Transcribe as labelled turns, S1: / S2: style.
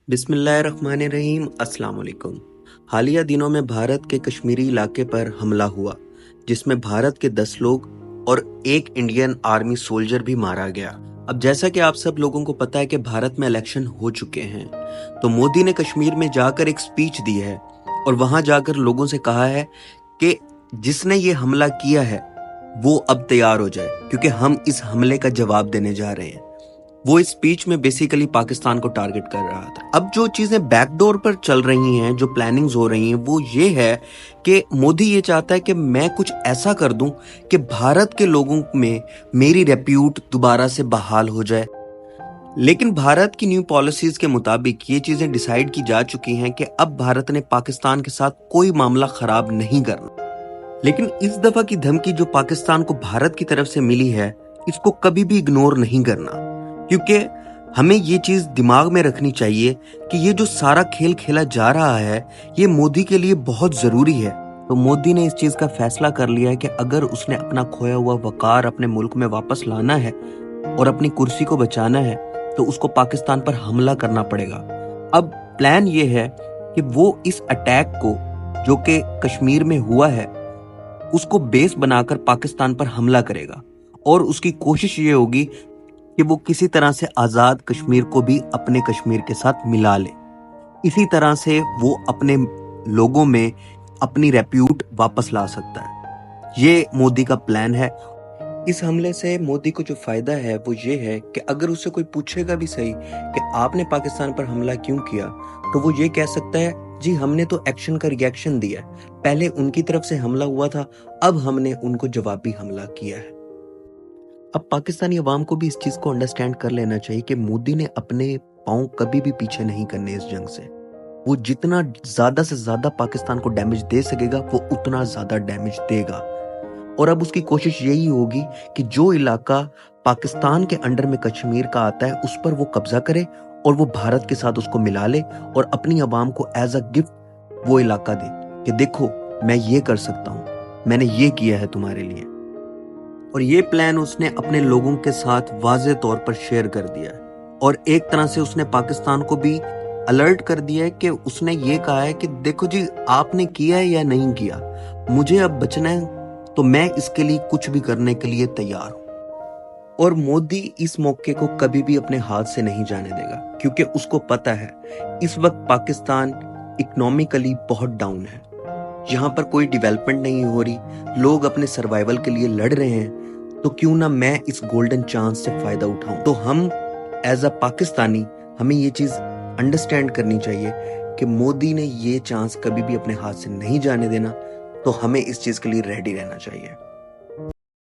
S1: बिस्मिल्लाहिर्रहमानिर्रहीम अस्सलाम वालेकुम। हालिया दिनों में भारत के कश्मीरी इलाके पर हमला हुआ, जिसमें भारत के 10 लोग और एक इंडियन आर्मी सोल्जर भी मारा गया। अब जैसा कि आप सब लोगों को पता है कि भारत में इलेक्शन हो चुके हैं, तो मोदी ने कश्मीर में जाकर एक स्पीच दी है और वहां जाकर लोगों से कहा है कि जिसने ये हमला किया है वो अब तैयार हो जाए, क्योंकि हम इस हमले का जवाब देने जा रहे हैं। वो इस स्पीच में बेसिकली पाकिस्तान को टारगेट कर रहा था। अब जो चीजें बैकडोर पर चल रही हैं, जो प्लानिंग्स हो रही हैं, वो ये है कि मोदी ये चाहता है कि मैं कुछ ऐसा कर दूं कि भारत के लोगों में मेरी रेप्यूट दोबारा से बहाल हो जाए। लेकिन भारत की न्यू पॉलिसीज के मुताबिक ये चीजें डिसाइड की जा चुकी हैं कि अब भारत ने पाकिस्तान के साथ कोई मामला खराब नहीं करना। लेकिन इस दफा की धमकी जो पाकिस्तान को भारत की तरफ से मिली है, इसको कभी भी इग्नोर नहीं करना, क्योंकि हमें ये चीज दिमाग में रखनी चाहिए कि ये जो सारा खेल खेला जा रहा है, ये मोदी के लिए बहुत जरूरी है। तो मोदी ने इस चीज का फैसला कर लिया है कि अगर उसने अपना खोया हुआ वकार अपने मुल्क में वापस लाना है और अपनी कुर्सी को बचाना है, तो उसको पाकिस्तान पर हमला करना पड़ेगा। अब प्लान ये है कि वो इस अटैक को, जो कि कश्मीर में हुआ है, उसको बेस बनाकर पाकिस्तान पर हमला करेगा और उसकी कोशिश ये होगी कि वो किसी तरह से आजाद कश्मीर को भी अपने कश्मीर के साथ मिला ले। इसी तरह से वो अपने लोगों में अपनी रेप्यूट वापस ला सकता है। ये मोदी का प्लान है। इस हमले से मोदी को जो फायदा है वो ये है कि अगर उससे कोई पूछेगा भी सही कि आपने पाकिस्तान पर हमला क्यों किया, तो वो ये कह सकता है, जी हमने तो एक्शन का रिएक्शन दिया है, पहले उनकी तरफ से हमला हुआ था, अब हमने उनको जवाबी हमला किया है। अब पाकिस्तानी अवाम को भी इस चीज को अंडरस्टैंड कर लेना चाहिए कि मोदी ने अपने पांव कभी भी पीछे नहीं करने इस जंग से। वो जितना ज्यादा से ज्यादा पाकिस्तान को डैमेज दे सकेगा, वो उतना ज्यादा डैमेज देगा। और अब उसकी कोशिश यही होगी कि जो इलाका पाकिस्तान के अंडर में कश्मीर का आता है, उस पर वो कब्जा करे और वो भारत के साथ उसको मिला ले और अपनी अवाम को एज अ गिफ्ट वो इलाका दे कि देखो मैं ये कर सकता हूं, मैंने ये किया है तुम्हारे लिए। और ये प्लान उसने अपने लोगों के साथ वाज़े तौर पर शेयर कर दिया है और एक तरह से उसने पाकिस्तान को भी अलर्ट कर दिया है कि उसने ये कहा है कि देखो जी, आपने किया है या नहीं किया, मुझे अब बचना है, तो मैं इसके लिए कुछ भी करने के लिए तैयार हूं। और मोदी इस मौके को कभी भी अपने हाथ से नहीं जाने देगा, क्योंकि उसको पता है इस वक्त पाकिस्तान इकोनॉमिकली बहुत डाउन है। यहाँ पर कोई डेवलपमेंट नहीं हो रही, लोग अपने सर्वाइवल के लिए लड़ रहे हैं, तो क्यों ना मैं इस गोल्डन चांस से फायदा उठाऊं। तो हम एज अ पाकिस्तानी, हमें ये चीज अंडरस्टैंड करनी चाहिए कि मोदी ने ये चांस कभी भी अपने हाथ से नहीं जाने देना, तो हमें इस चीज के लिए रेडी रहना चाहिए।